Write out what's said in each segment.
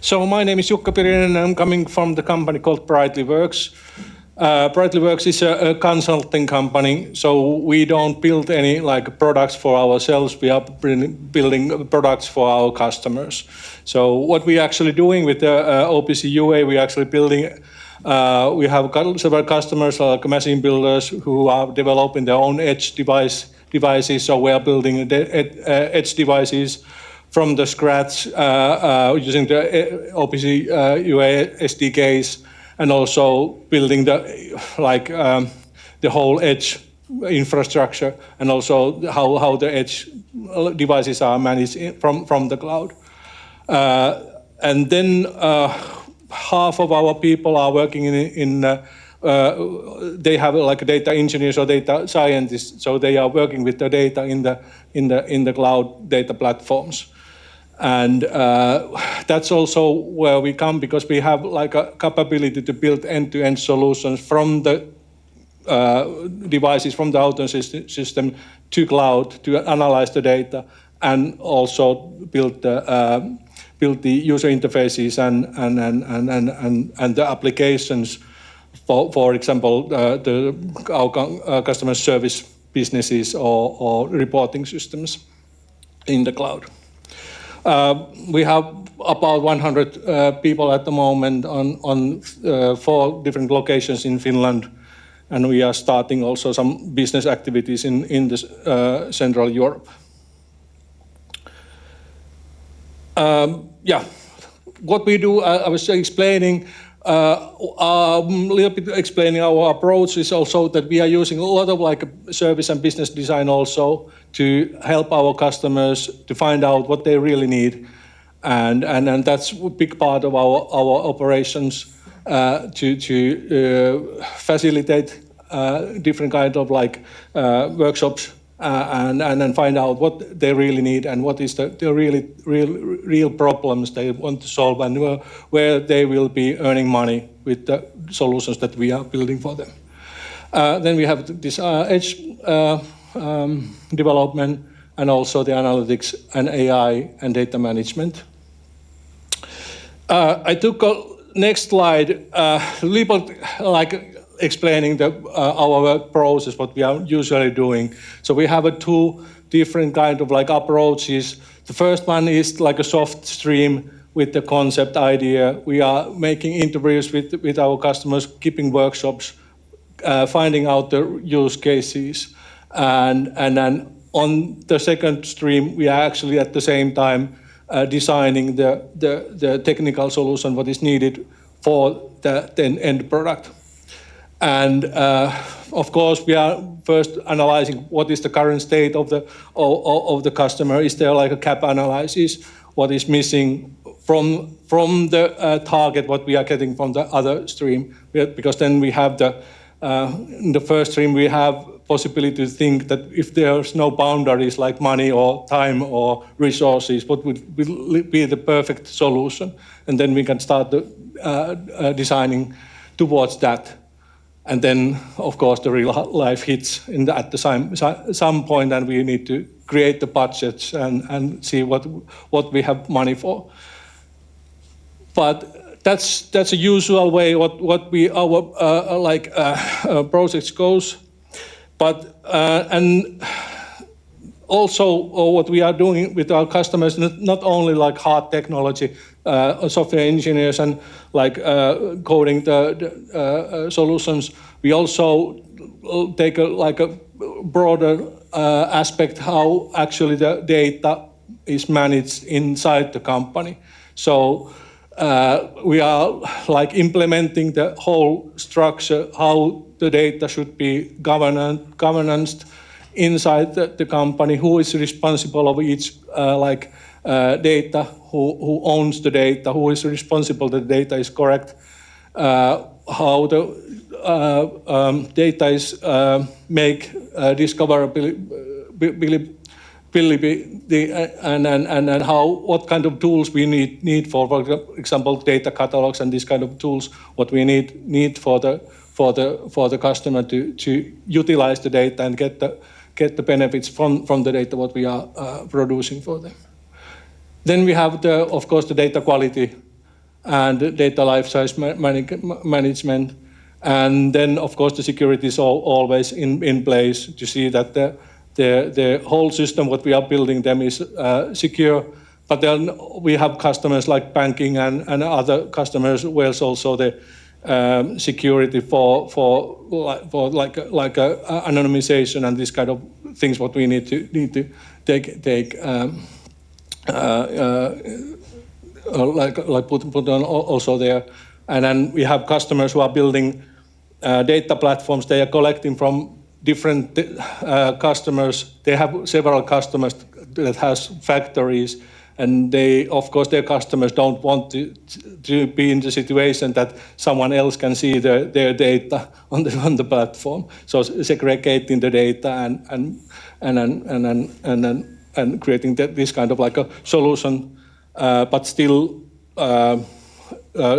So my name is Jukka Pirinen and I'm coming from the company called Brightly Works. Brightly Works is a consulting company, so we don't build any products for ourselves. We are building products for our customers. So what we're actually doing with the OPC UA, we're actually building. We have several customers like machine builders who are developing their own edge devices. So we are building edge devices from the scratch using the OPC UA SDKs, and also building the whole edge infrastructure, and also how the edge devices are managed from the cloud. And then half of our people are working they have data engineers or data scientists, so they are working with the data in the cloud data platforms. And that's also where we come, because we have a capability to build end-to-end solutions from the devices, from the automation system to cloud, to analyze the data, and also build the user interfaces and the applications. For example, our customer service businesses or reporting systems in the cloud. We have about 100 people at the moment on 4 different locations in Finland, and we are starting also some business activities in Central Europe. What we do, I was explaining, a little bit explaining our approach is also that we are using a lot of service and business design also to help our customers to find out what they really need, and that's a big part of our operations to facilitate different kind of workshops and find out what they really need and what is the real problems they want to solve, and where they will be earning money with the solutions that we are building for them. Then we have this edge development, and also the analytics and AI and data management. I took a next slide, a little bit explaining our work process, what we are usually doing. So we have 2 different kind of approaches. The first one is a soft stream with the concept idea. We are making interviews with our customers, keeping workshops, finding out the use cases, and then on the second stream, we are actually at the same time designing the technical solution, what is needed for the end product. And of course, we are first analyzing what is the current state of the customer. Is there a gap analysis? What is missing from the target? What we are getting from the other stream? Because then we have in the first stream we have possibility to think that if there's no boundaries like money or time or resources, what would be the perfect solution? And then we can start designing towards that. And then, of course, the real life hits at some point, and we need to create the budgets and see what we have money for. But that's a usual way what our projects goes. But and also what we are doing with our customers, not only hard technology, software engineers and coding the solutions, we also take a broader aspect how actually the data is managed inside the company. So we are implementing the whole structure, how the data should be governed inside the company, who is responsible of each data, who owns the data, who is responsible that the data is correct, how the data is make discoverability, and what kind of tools we need for example data catalogs and these kind of tools, what we need for the customer to utilize the data and get the benefits from the data what we are producing for them. Then we have of course the data quality and data lifecycle management. And then, of course, the security is always in place to see that the whole system, what we are building them, is secure. But then we have customers like banking and other customers where it's also the security for like anonymization and this kind of things what we need to take like put on also there. And then we have customers who are building data platforms. They are collecting from different customers. They have several customers that has factories, and they, of course, their customers don't want to be in the situation that someone else can see their data on the platform. So segregating the data and creating this kind of like a solution, but still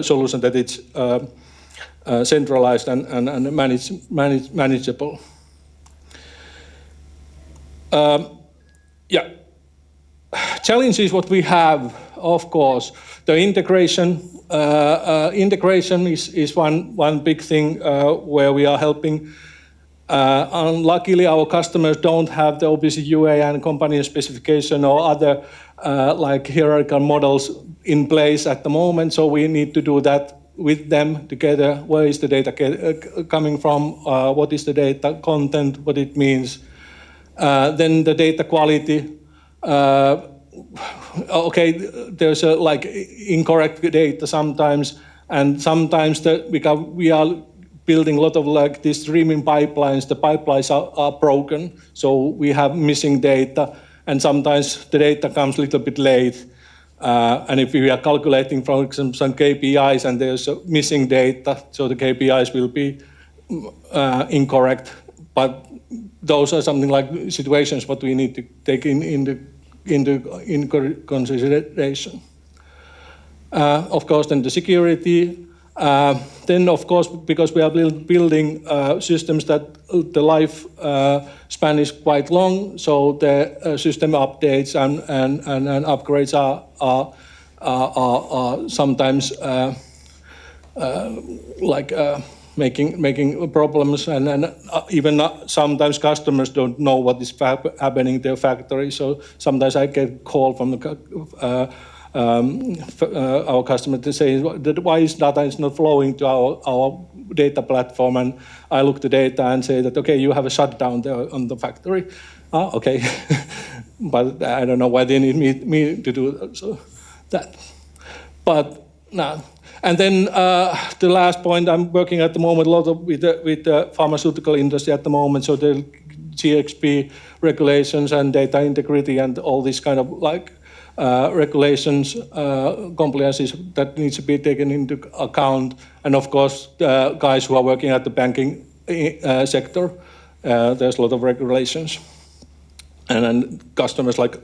solution that it's centralized and manageable. Yeah. Challenges what we have, of course, the integration. Integration is one big thing where we are helping. Unluckily, our customers don't have the OPC UA and company specification or other like hierarchical models in place at the moment, so we need to do that with them together. Where is the data coming from? What is the data content? What it means? Then the data quality. Okay, there's like incorrect data sometimes, and sometimes because we are building a lot of like these streaming pipelines, the pipelines are broken, so we have missing data, and sometimes the data comes a little bit late. And if we are calculating, for example, some KPIs and there's missing data, so the KPIs will be incorrect. But those are something like situations what we need to take into consideration. Of course, then the security. Then, of course, because we are building systems that the life span is quite long, so the system updates and upgrades are sometimes like making problems, and even sometimes customers don't know what is happening in their factory. So sometimes I get a call from our customer to say that why is data is not flowing to our data platform, and I look the data and say that okay, you have a shutdown there on the factory. Okay, but I don't know why they need me to do that. But no. And then the last point, I'm working at the moment a lot with the pharmaceutical industry at the moment, so the GXP regulations and data integrity and all this kind of like regulations, compliances that needs to be taken into account. And of course, the guys who are working at the banking sector, there's a lot of regulations. And then customers like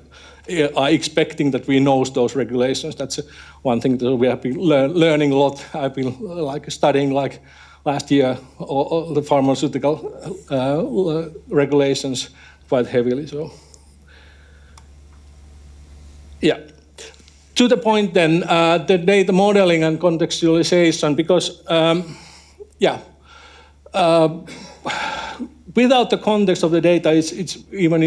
are expecting that we know those regulations. That's one thing that we have been learning a lot. I've been like studying like last year all the pharmaceutical regulations quite heavily. So yeah, to the point then, the data modeling and contextualization, because without the context of the data, it's even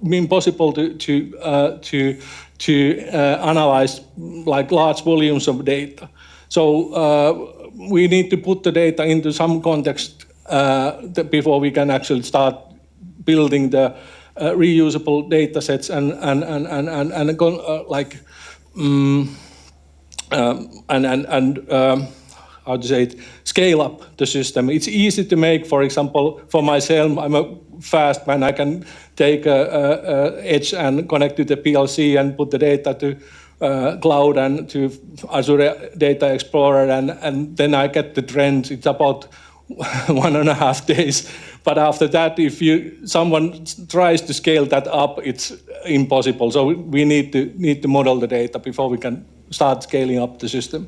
impossible to analyze like large volumes of data. So we need to put the data into some context before we can actually start building the reusable data sets and how to say it, scale up the system. It's easy to make, for example, for myself, I'm a fast man, I can take a edge and connect to the PLC and put the data to cloud and to Azure Data Explorer, and then I get the trends. It's about 1.5 days. But after that, if someone tries to scale that up, it's impossible. So we need to model the data before we can start scaling up the system.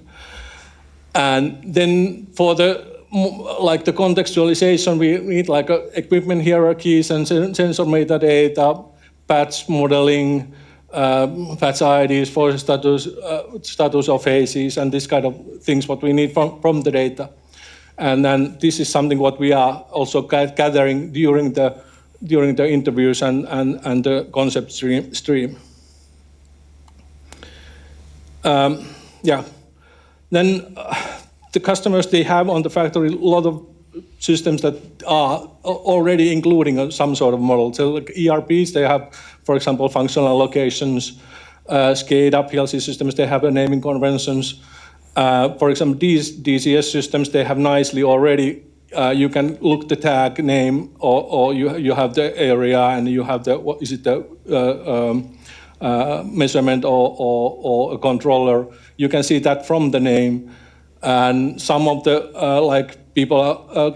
And then for the contextualization, we need like equipment hierarchies and sensor metadata, patch modeling, fetch IDs for status of phases and this kind of things what we need from the data. And then this is something what we are also gathering during the interviews and the concept stream. Yeah. Then the customers, they have on the factory a lot of systems that are already including some sort of model. So like ERPs, they have, for example, functional allocations, SCADA, PLC systems, they have naming conventions. For example, these DCS systems, they have nicely already, you can look the tag name or you have the area and you have the, what is it, the measurement or a controller. You can see that from the name. And some of the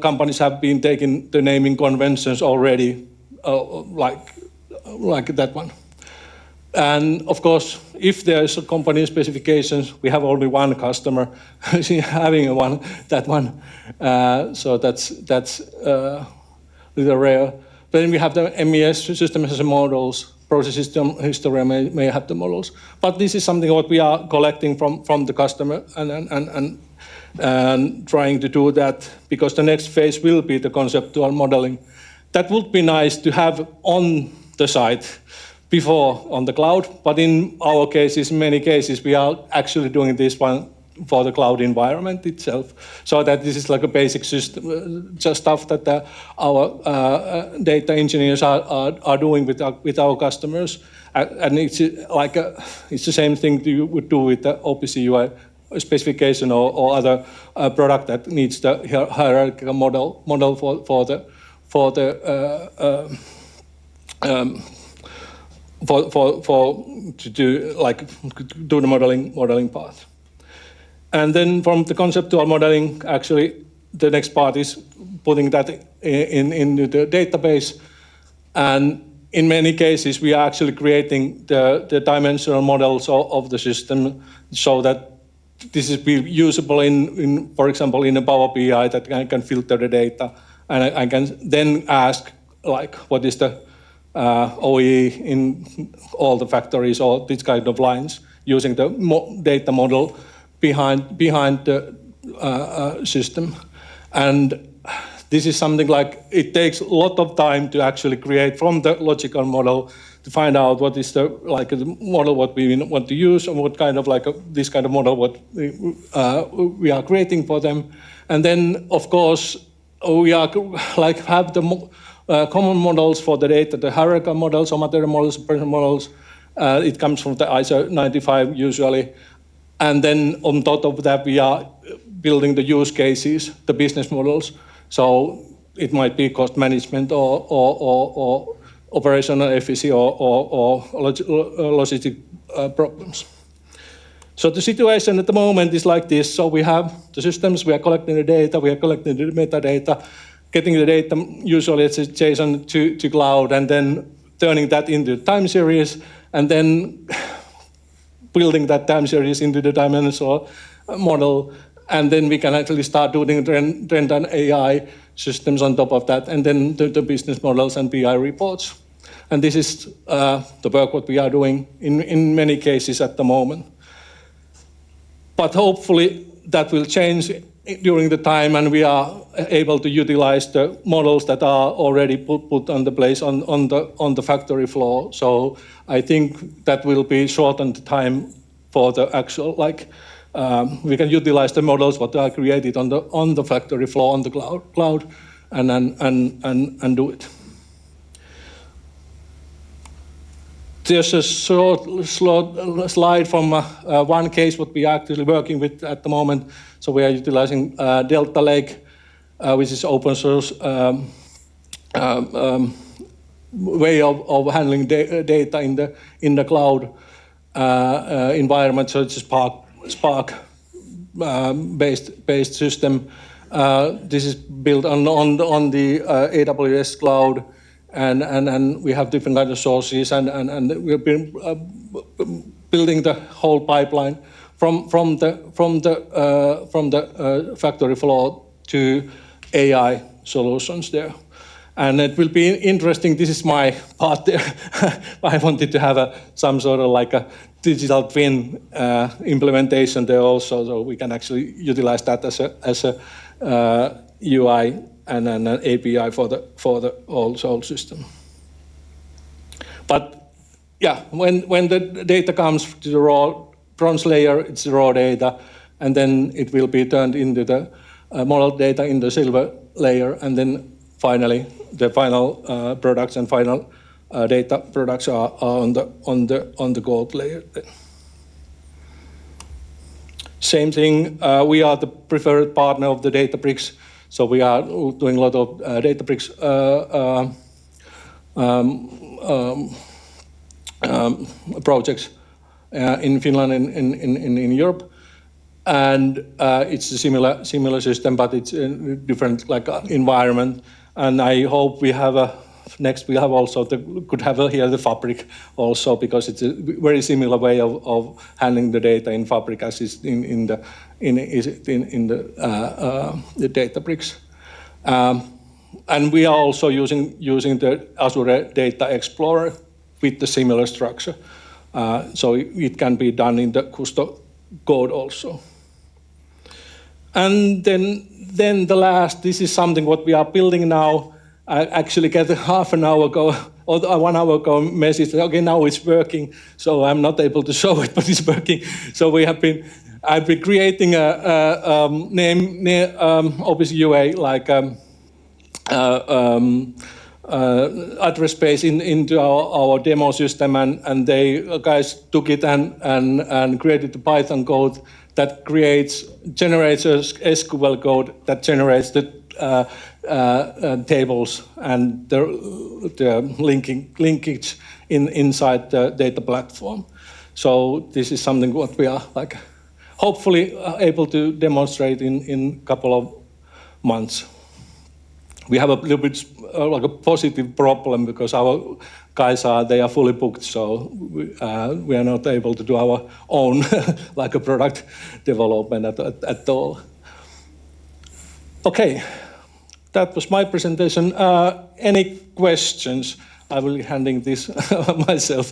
companies have been taking the naming conventions already, like that one. And of course, if there is a company specifications, we have only one customer having that one. So that's a little rare. Then we have the MES system as models. Process system history may have the models, but this is something what we are collecting from the customer and trying to do that, because the next phase will be the conceptual modeling. That would be nice to have on the site before on the cloud, but in our cases, in many cases, we are actually doing this one for the cloud environment itself, so that this is like a basic system, just stuff that our data engineers are doing with our customers, and it's like it's the same thing you would do with the OPC UA specification or other product that needs the hierarchical model to do the modeling part. And then from the conceptual modeling, actually, the next part is putting that into the database. And in many cases, we are actually creating the dimensional models of the system so that this is usable in, for example, in a Power BI, that I can filter the data. And I can then ask, like, what is the OE in all the factories or these kind of lines using the data model behind the system. And this is something like, it takes a lot of time to actually create from the logical model to find out what is the model what we want to use and what kind of this kind of model what we are creating for them. And then of course we are have the common models for the data, the hierarchical models or material models, person models. It comes from the ISO 95 usually. And then on top of that, we are building the use cases, the business models. So it might be cost management or operational efficiency or logistic problems. So the situation at the moment is like this. So we have the systems, we are collecting the data, we are collecting the metadata, getting the data, usually it's a JSON to cloud, and then turning that into time series, and then building that time series into the dimensional model, and then we can actually start doing trend and AI systems on top of that, and then the business models and BI reports. And this is the work what we are doing in many cases at the moment. But hopefully that will change during the time, and we are able to utilize the models that are already put on the place on the factory floor. So I think that will be shortened time for the actual we can utilize the models what are created on the factory floor on the cloud and do it. There's a short slide from one case what we are actually working with at the moment. So we are utilizing Delta Lake, which is open source way of handling data in the cloud environment. So it's a Spark based system. This is built on the AWS cloud. And we have different kinds of sources, and we've been building the whole pipeline from the factory floor to AI solutions there. And it will be interesting. This is my part there. I wanted to have some sort of like a digital twin implementation there also, so we can actually utilize that as a UI and an API for the whole system. But yeah, when the data comes to the raw bronze layer, it's the raw data, and then it will be turned into the model data in the silver layer, and then finally the final products and final data products are on the gold layer. Same thing. We are the preferred partner of the Databricks, so we are doing a lot of Databricks projects in Finland and in Europe, and it's a similar system, but it's a different like environment. And I hope we have next we have also could have here the Fabric also, because it's a very similar way of handling the data in Fabric as is in the Databricks. And we are also using the Azure Data Explorer with the similar structure, so it can be done in the Custo code also. And then the last, this is something what we are building now. I actually get half an hour ago or 1 hour ago message, okay, now it's working, so I'm not able to show it, but it's working. So I've been creating a name OPC UA like address space into our demo system, and they guys took it and created the Python code that generates a SQL code that generates the tables and the linkage inside the data platform. So this is something what we are like hopefully able to demonstrate in a couple of months. We have a little bit like a positive problem because our guys they are fully booked, so we are not able to do our own like a product development at all. Okay, that was my presentation. Any questions? I will be handing this myself.